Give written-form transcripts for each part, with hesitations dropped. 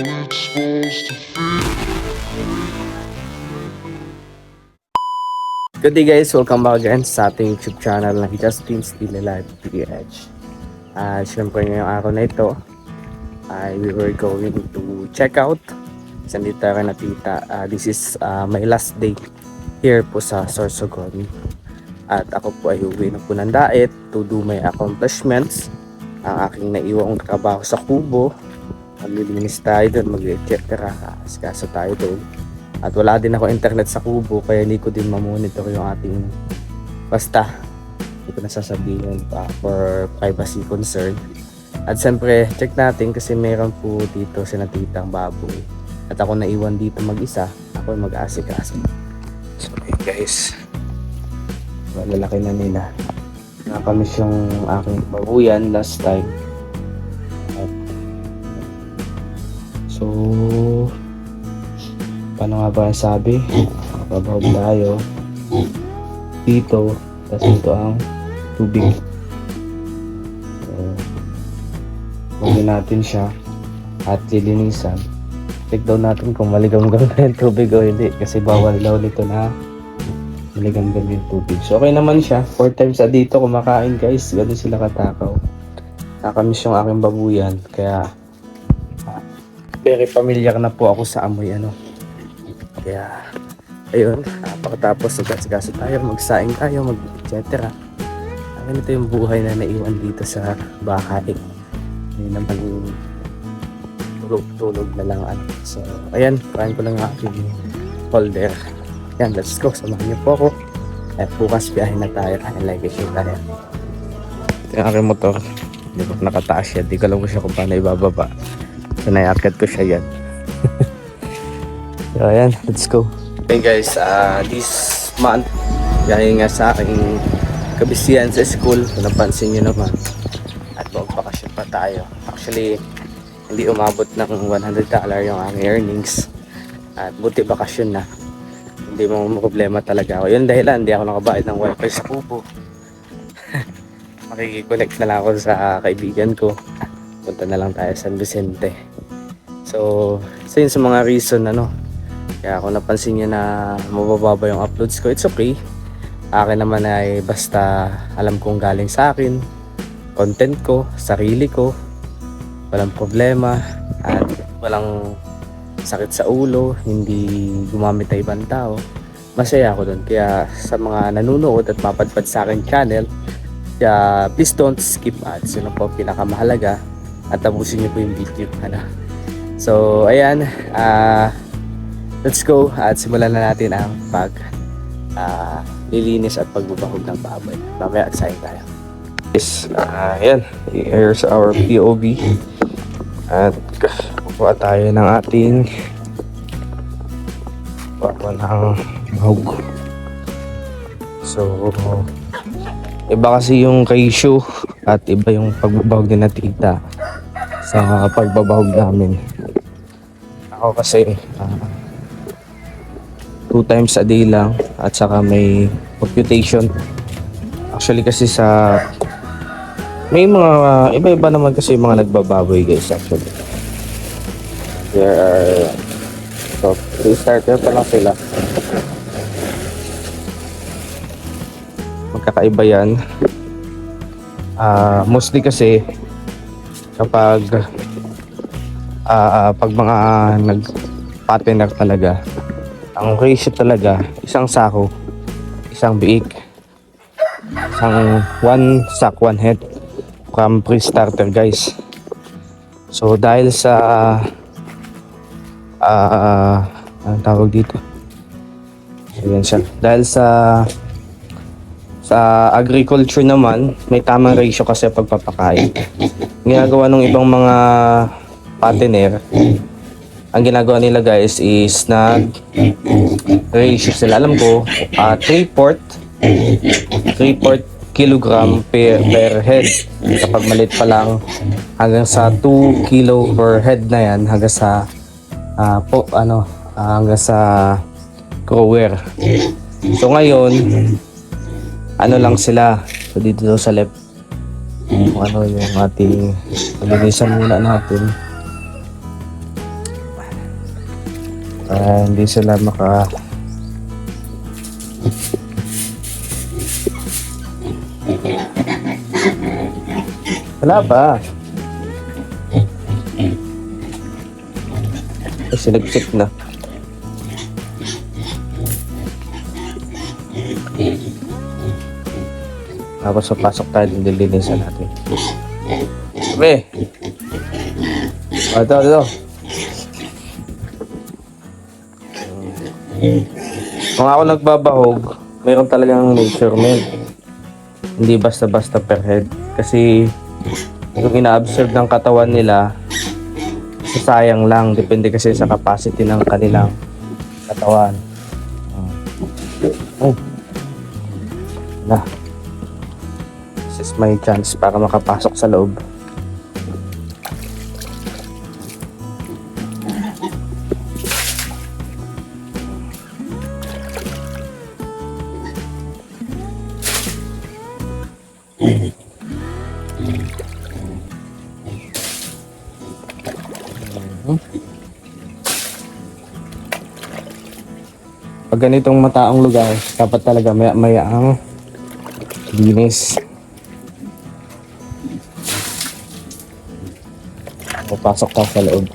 it's supposed to feel. Good day guys, welcome back again sa ating YouTube channel na Justin Still Alive PH. Siyempre ngayong araw na ito ay we were going to check out San Ditara na tita. This is my last day here po sa Sorsogon. At ako po ay uwi na po ng Daet to do my accomplishments. Ang aking naiwang trabaho sa kubo, maglilinis tayo doon, mag-etc. Kaso tayo doon. At wala din ako internet sa kubo, kaya hindi ko din mamonitor yung ating basta. Hindi ko nasasabihin pa for privacy concern. At siyempre, check natin kasi meron po dito si natitang baboy. At ako naiwan dito mag-isa, ako mag-asikaso. So guys, malalaki na nila. Nakamiss yung aking babuyan last time. At, so, paano nga ba sabi? Babawag tayo dito, tapos ito ang tubig. So, huwagin natin siya at lilinisan. Check daw natin kung maligamgam na yung tubig o hindi, kasi bawal daw nito na maligamgam yung tubig. So okay naman siya, 4 times a dito kumakain guys, ganun sila katakaw. Nakamiss yung aking babuyan, kaya very familiar na po ako sa amoy Kaya, ayun, pagkatapos nagkasikaso tayo, magsaing tayo, etc. Ganito yung buhay na naiwan dito sa bahay. Hindi naman tulog-tulog na lang. So, ayan, kain ko lang ang aking folder. Ayan, let's go. Samahan niyo po ako. At bukas biyahin na tayo. Ayan, like it tayo. Ito yung aking motor. Hindi ko nakataas yan. Di ko alam ko siya kung paano ibababa. So, naiakad ko siya yan. So ayan, let's go. Okay guys, this month dahil nga sa aking kabisihan sa school, kung napansin nyo naman, at magpakasyon pa tayo. Actually, hindi umabot ng $100 yung aking earnings, at buti bakasyon na, hindi mo problema talaga ako. Yun dahilan, hindi ako nakabayad ng wifi sa kubo. Makikiconnect na lang ako sa kaibigan ko. Punta na lang tayo sa San Vicente. So yun sa mga reason kaya kung napansin nyo na mabababa yung uploads ko, it's okay. Akin naman ay basta alam kong galing sa akin, content ko, sarili ko, walang problema at walang sakit sa ulo, hindi gumamit na ibang tao. Masaya ako dun. Kaya sa mga nanonood at mapadpad sa akin channel, please don't skip ads. Yun po pinakamahalaga, at tapusin nyo po yung video. So ayan, let's go at simulan na natin ang lilinis at pagbubahog ng baboy. Mamaya excited tayo. Yes, ayan. Here's our POV. At kukuha tayo ng ating bahog. So, iba kasi yung ratio at iba yung pagbabahog din na tita sa pagbabahog namin. Ako kasi 2 times a day lang at saka may computation. Actually kasi may mga iba-iba naman kasi mga nagbababoy guys actually. There are starter pa lang sila. Magkakaiba yan. Mostly kasi kapag pag mga nag-partner talaga, ang ratio talaga, isang sako, isang biik, isang 1 sack, 1 head from pre-starter guys. So dahil sa anong tawag dito? Ayan siya. Dahil sa agriculture naman, may tamang ratio kasi pagpapakain. Ginagawa ng ibang mga partner, ang ginagawa nila guys is ratio sila. Alam ko 3/4 kilogram per head kapag maliit pa lang, hanggang sa 2 kilo per head na yan, hanggang sa hanggang sa grower. So ngayon lang sila. So dito sa left, yung ating palinisan muna natin. Hindi sila wala pa. Kasi nag-check na. Tapos papasok tayo din, dilinisan natin. Sabi! Ito. Kung ako nagbabahog, mayroon talagang measurement. Hindi basta-basta per head. Kasi yung ina-absorb ng katawan nila, sayang lang. Depende kasi sa capacity ng kanilang katawan. This is my chance para makapasok sa loob. Pag ganitong mataang lugar, dapat talaga maya ang linis. Papasok ka sa loob.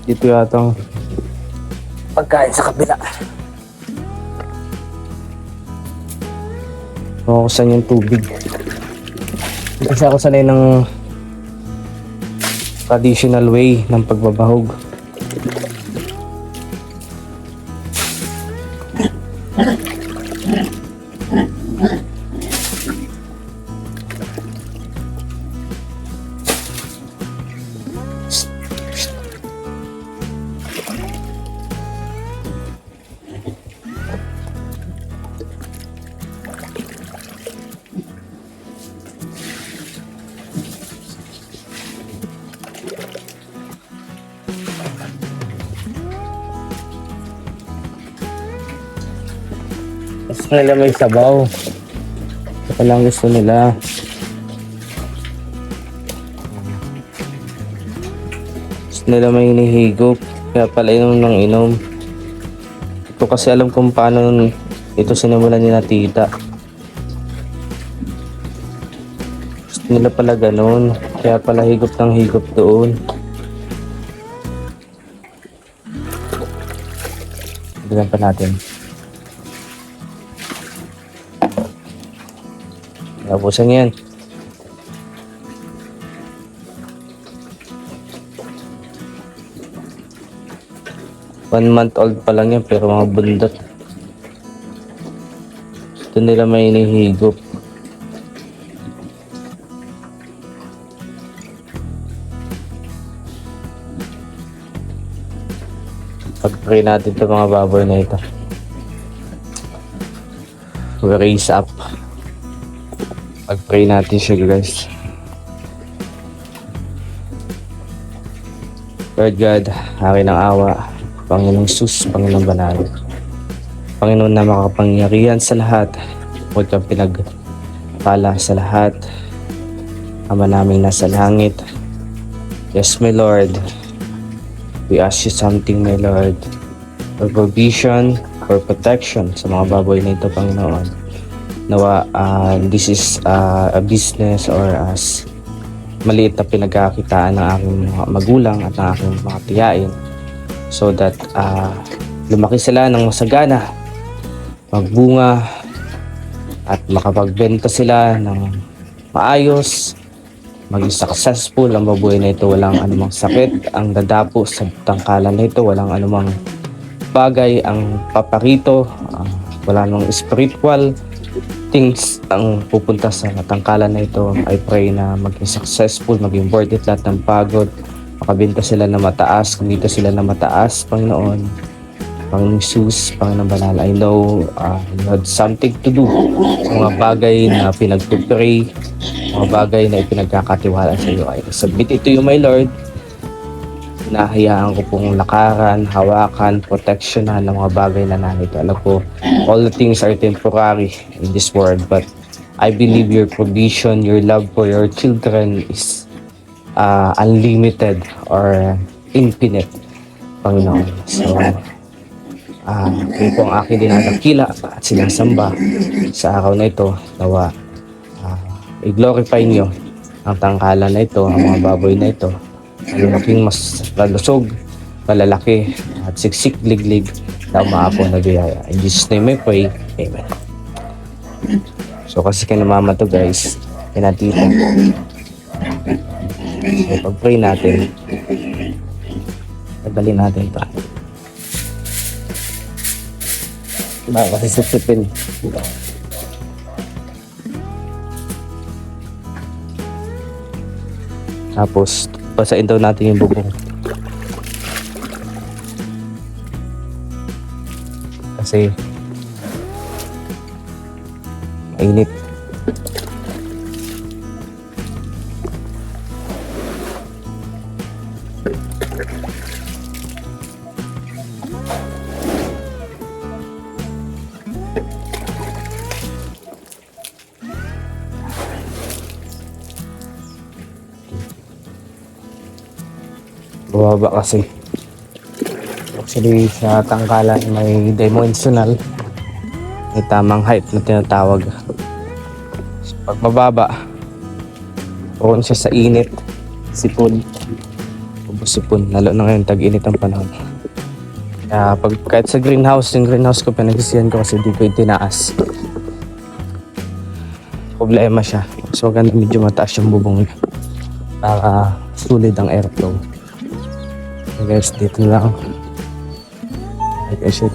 Dito yatang pagkain sa kabila. Makukusan yung tubig. Kasi ako sanay ng traditional way ng pagbabahog. Gusto nila may sabaw. Ito lang gusto nila. Gusto nila may hinihigop. Kaya pala inom ng inom. Ito kasi alam kung paano ito sinimulan ni na tita. Gusto nila pala ganun. Kaya pala higop ng higop doon. Bigyan pa natin. Tapusan yan. One month old pa lang yan pero mga bundot. Ito nila may inihigop. Pag-pray natin ito mga baboy na ito. We raise up. Pag-pray natin siya guys. Lord God, akin ang awa. Panginoong Sus, Panginoong Banal. Panginoon na makapangyarihan sa lahat. Huwag kang pinagpala sa lahat. Ama naming nasa langit. Yes, my Lord. We ask you something, my Lord. For provision, for protection sa mga baboy na ito, Panginoon. Nawa, this is a business or as maliit na pinagkakitaan ng aking mga magulang at ng aking mga tiyain so that lumaki sila ng masagana, magbunga at makapagbenta sila ng maayos, maging successful ang baboy na ito. Walang anumang sakit ang dadapo sa tangkalan na ito, walang anumang bagay ang paparito, wala namang spiritual things ang pupunta sa tangkalan na ito. I pray na maging successful, maging worth it lahat ng pagod, makabenta sila na mataas, kumita sila na mataas, Panginoon. Panginoong Jesus, Panginoong Banal, I know you had something to do sa mga bagay na pinagpupray, mga bagay na ipinagkakatiwala sa iyo. I submit it to you, my Lord. Hinahayaan ko pong lakaran, hawakan, proteksyonan ng mga bagay na narito. Alam ko, all the things are temporary in this world, but I believe your provision, your love for your children is unlimited or infinite, Panginoon. So, kayo po ang aking dinadakila at sinasamba sa araw na ito. Nawa, i-glorify nyo ang tangkalan na ito, ang mga baboy na ito. Malaking mas lalusog, malalaki, at siksik liglig na umaapong nabiyaya. In Jesus' name I pray. Amen. So kasi kinamama to guys, kinatita. So pag-pray natin, pagdali natin ito. Baka kasi sipsipin. Tapos, basain daw natin yung bubong. Kasi, mainit. Bumaba kasi. Actually, sa tangkalan may dimensional. May tamang height na tinatawag. So, pag mababa, prone siya sa init, sipon. Sipon, lalo na ngayon, tag-init ang panahon. Kahit sa greenhouse, yung greenhouse ko, pinagsisihan ko kasi di ko itinaas. Problema siya. So, ganda medyo mataas yung bubong niya. Para sulit ang airflow. So guys, dito lang. Okay, shit.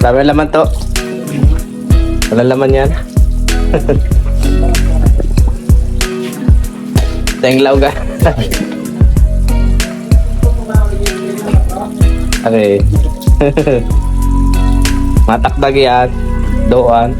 Dami laman to. Wala laman yan. Tenglaw ka. Okay. Matakdag yan. Doan.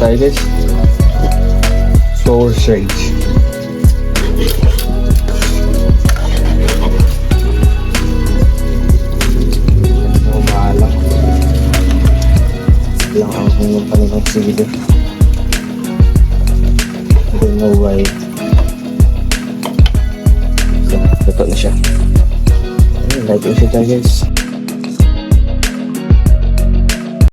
Tayo guys. Source range. Umalang. Lang ang hanggang pala ng sige. I don't know why. So, ito na siya. Lighting siya tayo guys.